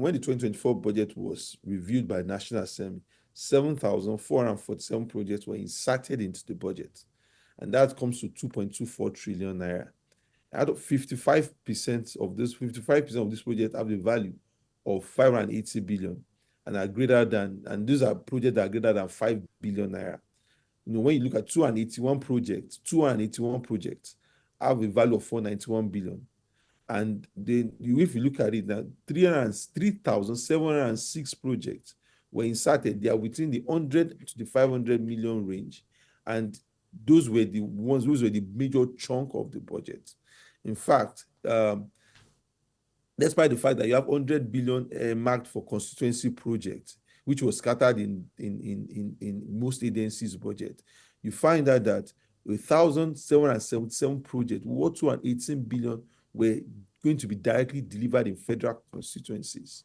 when the 2024 budget was reviewed by National Assembly, 7,447 projects were inserted into the budget. And that comes to 2.24 trillion naira. Out of 55% of this project have the value of 580 billion and are greater than, and these are projects that are greater than 5 billion naira. When you look at 281 projects have a value of 491 billion. And then if you look at it now, 3,706 projects were inserted. They are within the 100 to the 500 million range. And those were the major chunk of the budget. In fact, despite the fact that you have 100 billion marked for constituency projects, which was scattered in most agencies' budget, you find out that 1,777 projects worth 218 billion were going to be directly delivered in federal constituencies.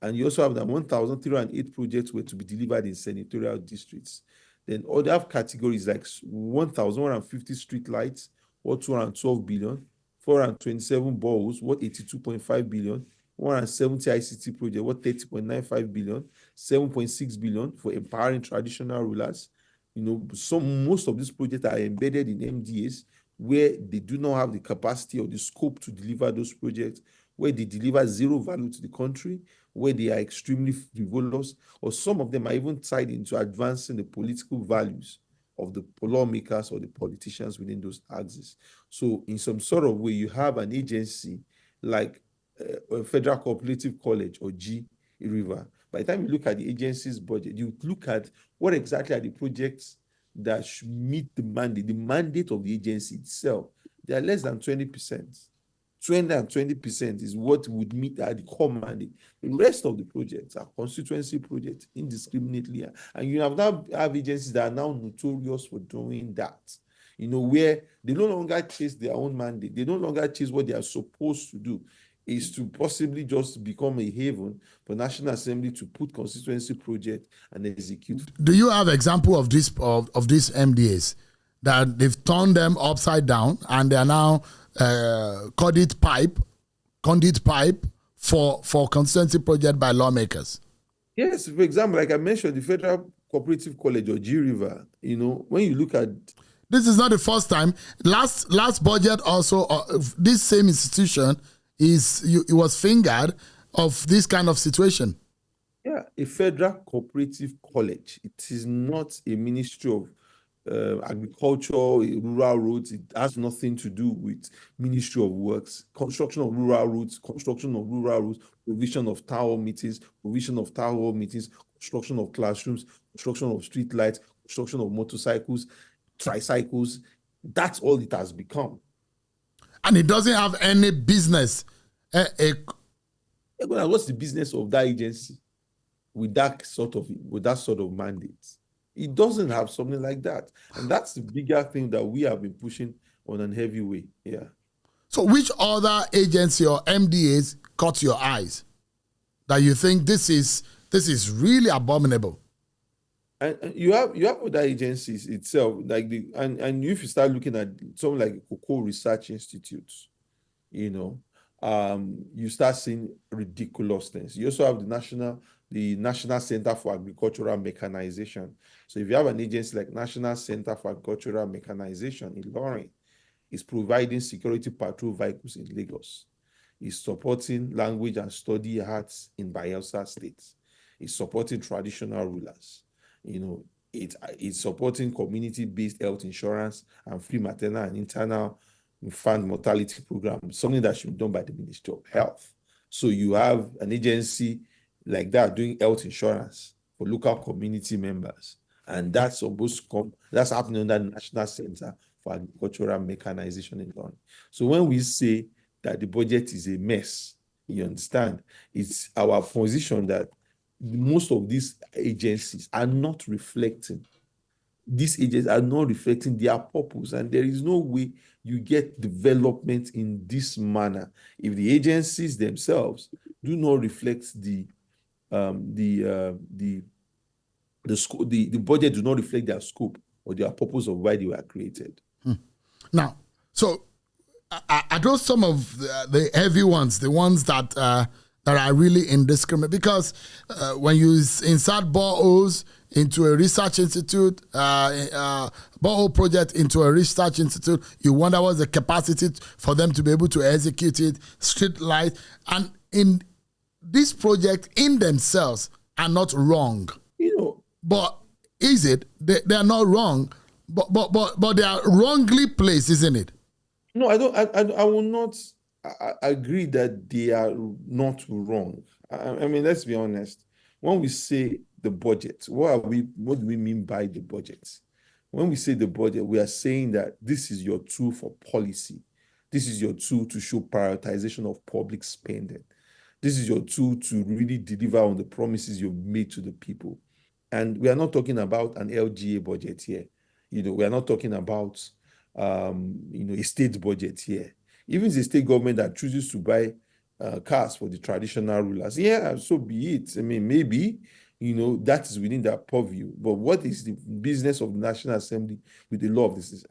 And you also have that 1,308 projects were to be delivered in senatorial districts. Then other categories like 1,150 street lights worth 212 billion, 427 boreholes worth 82.5 billion, 170 ICT projects worth 30.95 billion, 7.6 billion for empowering traditional rulers. Most of these projects are embedded in MDAs where they do not have the capacity or the scope to deliver those projects, where they deliver zero value to the country, where they are extremely frivolous, or some of them are even tied into advancing the political values of the lawmakers or the politicians within those axes. So in some sort of way, you have an agency like Federal Cooperative College or River. By the time you look at the agency's budget, you look at what exactly are the projects that should meet the mandate of the agency itself. They are less than 20%. 20% is what would meet the core mandate. The rest of the projects are constituency projects indiscriminately. And you have agencies that are now notorious for doing that. Where they no longer chase their own mandate. They no longer chase what they are supposed to do. Is to possibly just become a haven for National Assembly to put constituency project and execute. Do you have example of these MDAs that they've turned them upside down and they are now conduit pipe for constituency project by lawmakers? Yes, for example, like I mentioned, the Federal Cooperative College or River. When you look at, this is not the first time. Last budget also, this same institution it was fingered of this kind of situation. Yeah, a Federal Cooperative College. It is not a Ministry of Agriculture, rural roads. It has nothing to do with Ministry of Works. Construction of rural roads, provision of town hall meetings, construction of classrooms, construction of street lights, construction of motorcycles, tricycles. That's all it has become. And it doesn't have any business. What's the business of that agency with that sort of mandate? It doesn't have something like that. And that's the bigger thing that we have been pushing on a heavy way. Yeah. So which other agency or MDAs caught your eyes that you think this is really abominable? And you have other agencies itself, like and if you start looking at something like Cocoa Research Institutes, you start seeing ridiculousness. You also have the National Center for Agricultural Mechanization. So if you have an agency like National Center for Agricultural Mechanization in Ilorin, it's providing security patrol vehicles in Lagos. It's supporting language and study arts in Bayelsa State. It's supporting traditional rulers. It's supporting community-based health insurance and free maternal and internal infant mortality program, something that should be done by the Ministry of Health. So you have an agency like that doing health insurance for local community members. And that's happening under the National Center for Agricultural Mechanization in London. So when we say that the budget is a mess, you understand, it's our position that most of these agencies are not reflecting. These agencies are not reflecting their purpose, and there is no way you get development in this manner if the agencies themselves do not reflect the budget do not reflect their scope or their purpose of why they were created. Now, so are those some of the heavy ones, the ones that that are really indiscriminate. Because when you insert boreholes into a research institute, borehole project into a research institute, you wonder what's the capacity for them to be able to execute it, street light. And in this project in themselves are not wrong. But is it? They are not wrong, but they are wrongly placed, isn't it? No, I don't. I will not agree that they are not wrong. I mean, let's be honest. When we say the budget, what do we mean by the budget? When we say the budget, we are saying that this is your tool for policy. This is your tool to show prioritization of public spending. This is your tool to really deliver on the promises you've made to the people. And we are not talking about an LGA budget here. We are not talking about a state budget here. Even the state government that chooses to buy cars for the traditional rulers, yeah, so be it. I mean, maybe, that is within their purview. But what is the business of the National Assembly with the law of this?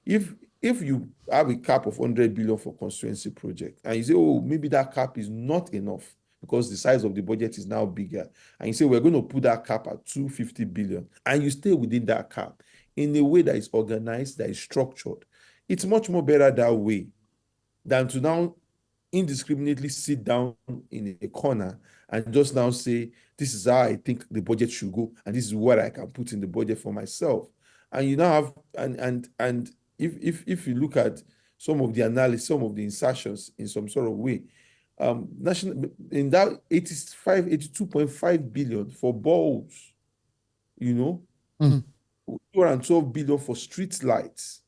If you have a cap of 100 billion for constituency project, and you say, oh, maybe that cap is not enough because the size of the budget is now bigger, and you say, we're going to put that cap at 250 billion, and you stay within that cap in a way that is organized, that is structured, it's much more better that way than to now indiscriminately sit down in a corner and just now say, this is how I think the budget should go, and this is what I can put in the budget for myself. And you now have, and if you look at some of the analysis, some of the insertions in some sort of way, national in that 82.5 billion for balls, 212 billion for street lights.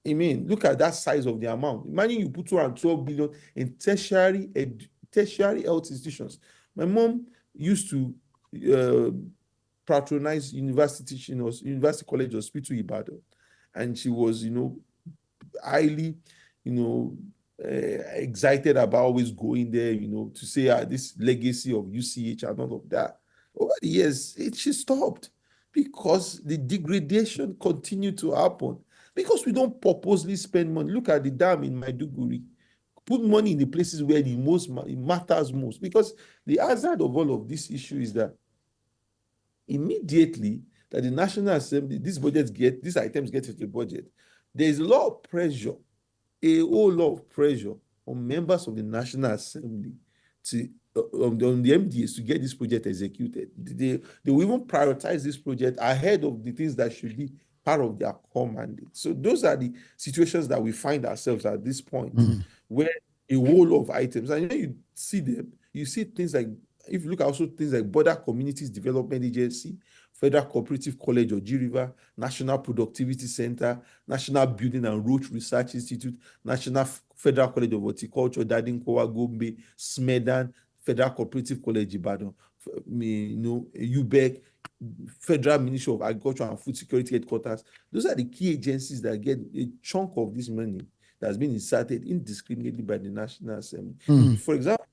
I mean, look at that size of the amount. Imagine you put 212 billion in tertiary health institutions. My mom used to patronize University College Hospital Ibadan, and she was, highly, excited about always going there, to say this legacy of UCH and all of that. Over the years, she stopped because the degradation continued to happen. Because we don't purposely spend money. Look at the dam in Maiduguri. Put money in the places where it matters most. Because the hazard of all of this issue is that immediately that the National Assembly, these items get into the budget, there is a lot of pressure, a whole lot of pressure on members of the National Assembly on the MDAs to get this project executed. They will even prioritize this project ahead of the things that should be part of their core mandate. So those are the situations that we find ourselves at this point, where a whole lot of items, and you see them, you see things like, if you look at also things like Border Communities Development Agency, Federal Cooperative College of G River, National Productivity Center, National Building and Road Research Institute, National Federal College of Horticulture, Dadinkowa, Gombe, Smedan, Federal Cooperative College Ibadan, UBEC, Federal Ministry of Agriculture and Food Security Headquarters. Those are the key agencies that get a chunk of this money that has been inserted indiscriminately by the National Assembly. For example,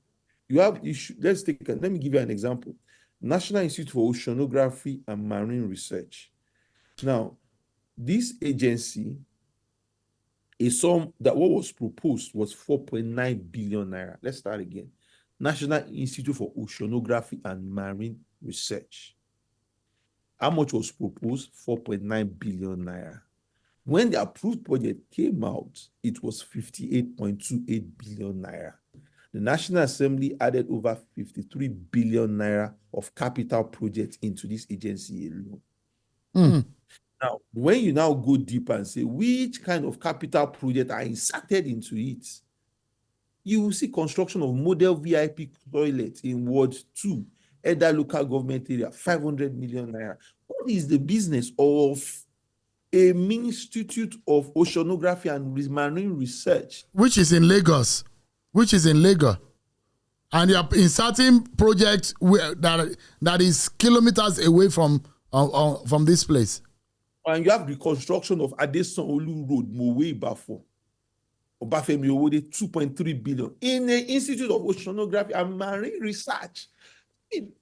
let me give you an example. National Institute for Oceanography and Marine Research. Now, this agency, a sum that what was proposed was 4.9 billion naira. Let's start again. National Institute for Oceanography and Marine Research. How much was proposed? 4.9 billion naira. When the approved budget came out, it was 58.28 billion naira. The National Assembly added over 53 billion naira of capital projects into this agency alone. Now, when you now go deeper and say which kind of capital project are inserted into it, you will see construction of model VIP toilets in Ward 2, Edda local government area, 500 million naira. What is the business of a Institute of Oceanography and Marine Research? Which is in Lagos. And you're inserting projects that is kilometers away from this place. And you have the construction of Adesanolu Road, Mowe Ibafo, Obafemi Owode, 2.3 billion in the Institute of Oceanography and Marine Research.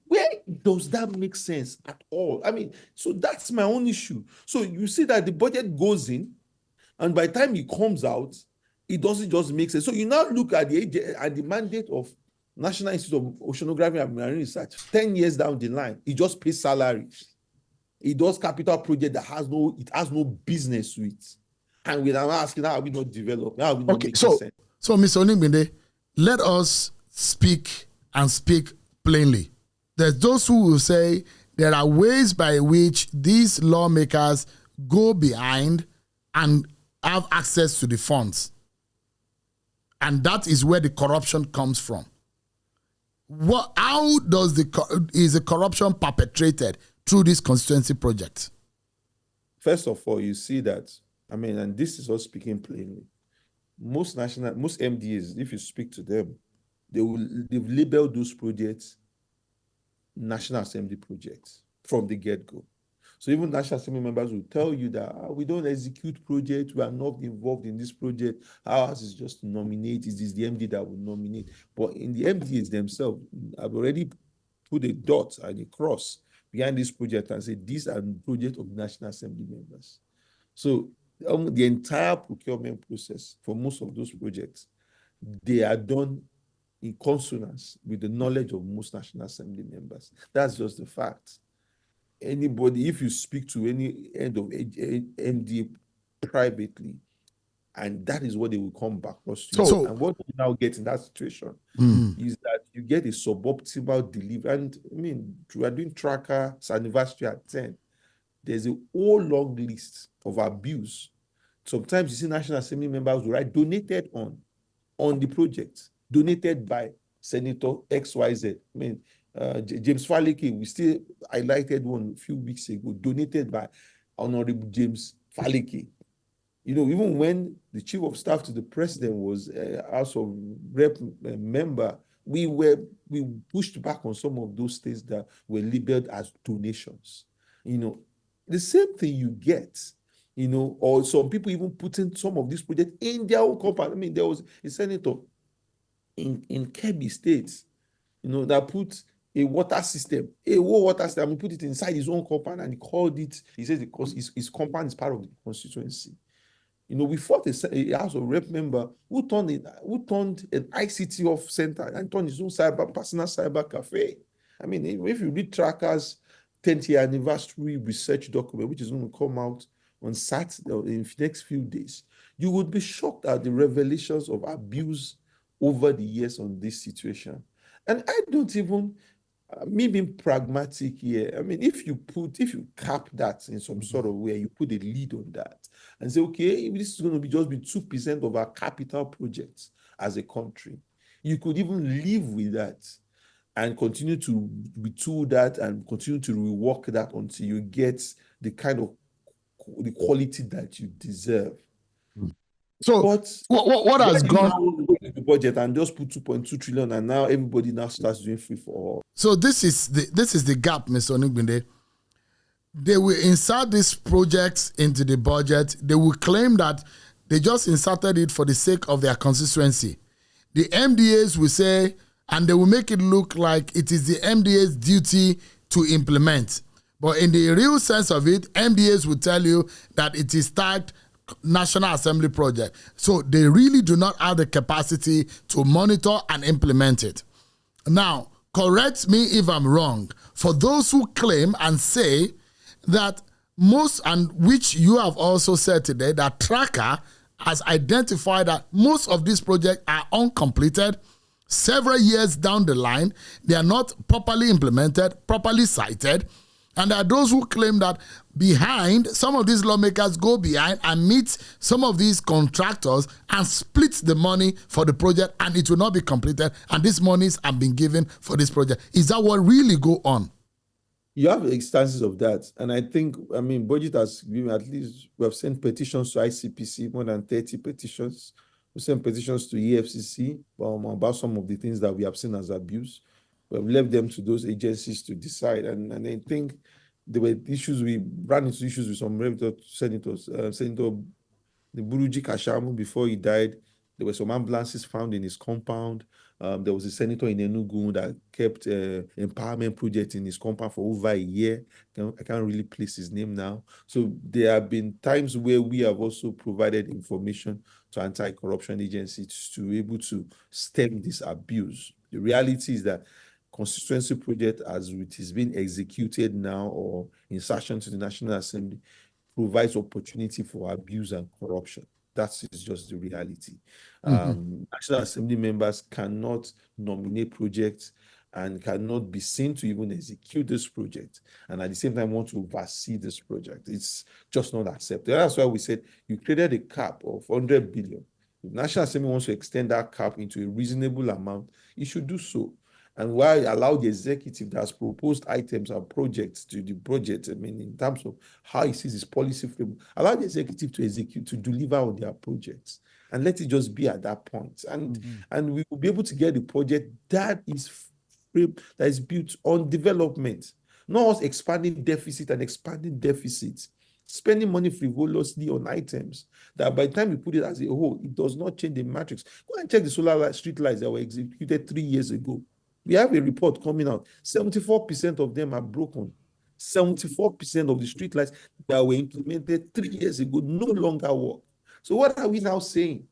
Where does that make sense at all? I mean, so that's my own issue. So you see that the budget goes in, and by the time it comes out, it doesn't just make sense. So you now look at the mandate of National Institute of Oceanography and Marine Research, 10 years down the line, it just pays salaries. It does capital project that has no business with. And we're now asking, how are we not developing? How are we not making sense? So Mr. Onigbinde, let us speak plainly. There's those who will say there are ways by which these lawmakers go behind and have access to the funds. And that is where the corruption comes from. How is the corruption perpetrated through this constituency project? First of all, you see that, and this is us speaking plainly. Most MDAs, if you speak to them, they've labeled those projects National Assembly projects from the get-go. So even National Assembly members will tell you that we don't execute projects, we are not involved in this project. Ours is just to nominate. It is the MD that will nominate. But in the MDAs themselves, I've already put a dot and a cross behind this project and say these are projects of National Assembly members. So the entire procurement process for most of those projects, they are done in consonance with the knowledge of most National Assembly members. That's just the fact. Anybody, if you speak to any end of MDA privately, and that is what they will come back across to you. And what you now get in that situation is that you get a suboptimal delivery. And we are doing Tracker's anniversary at 10. There's a whole long list of abuse. Sometimes you see National Assembly members who write donated on the project, donated by Senator XYZ. James Faleke, we still highlighted one a few weeks ago, donated by Honorable James Faleke. Even when the chief of staff to the president was House of Rep member, we pushed back on some of those things that were labeled as donations. The same thing you get, or some people even putting some of these projects in their own company. There was a senator in Kebbi State, that put a water system, he put it inside his own compound, and he says because his compound is part of the constituency. We fought a House of Rep member who turned an ICT off center and turned his own personal cyber cafe. If you read Tracker's 10th year anniversary research document, which is going to come out on Saturday in the next few days, you would be shocked at the revelations of abuse over the years on this situation. And I don't even, me being pragmatic here, if you cap that in some sort of way, you put a lead on that and say, okay, this is going to just be 2% of our capital projects as a country. You could even live with that and continue to retool that and continue to rework that until you get the kind of the quality that you deserve. So but what has gone the budget and just put 2.2 trillion and now everybody now starts doing free for all? So this is the gap, Mr. Onigbinde. They will insert these projects into the budget. They will claim that they just inserted it for the sake of their constituency. The MDAs will say, and they will make it look like it is the MDA's duty to implement. But in the real sense of it, MDAs will tell you that it is tagged National Assembly project. So they really do not have the capacity to monitor and implement it. Now, correct me if I'm wrong. For those who claim and say that most, and which you have also said today, that Tracker has identified that most of these projects are uncompleted, several years down the line, they are not properly implemented, properly cited. And there are those who claim that behind, some of these lawmakers go behind and meet some of these contractors and split the money for the project, and it will not be completed, and these monies have been given for this project. Is that what really go on? You have instances of that. And I think, budget has given, at least we have sent petitions to ICPC, more than 30 petitions. We sent petitions to EFCC about some of the things that we have seen as abuse. We have left them to those agencies to decide. And I think there were issues, we ran into issues with some senators. Senator Buruji Kashamu, before he died, There were some ambulances found in his compound. There was a senator in Enugu that kept empowerment project in his compound for over a year. I can't really place his name now. So there have been times where we have also provided information to anti-corruption agencies to be able to stem this abuse. The reality is that constituency project, as it is being executed now or insertion to the National Assembly, provides opportunity for abuse and corruption. That is just the reality. National Assembly members cannot nominate projects and cannot be seen to even execute this project, and at the same time want to oversee this project. It's just not accepted. That's why we said you created a cap of 100 billion. If National Assembly wants to extend that cap into a reasonable amount, it should do so. And why allow the executive that has proposed items and projects to the budget, I mean, in terms of how he sees his policy framework, allow the executive to execute, to deliver on their projects, and let it just be at that point. And we will be able to get a project that is built on development, not us expanding deficit and expanding deficits, spending money frivolously on items that by the time we put it as a whole, it does not change the matrix. Go and check the solar street lights that were executed 3 years ago. We have a report coming out. 74% of them are broken. 74% of the streetlights that were implemented 3 years ago no longer work. So what are we now saying?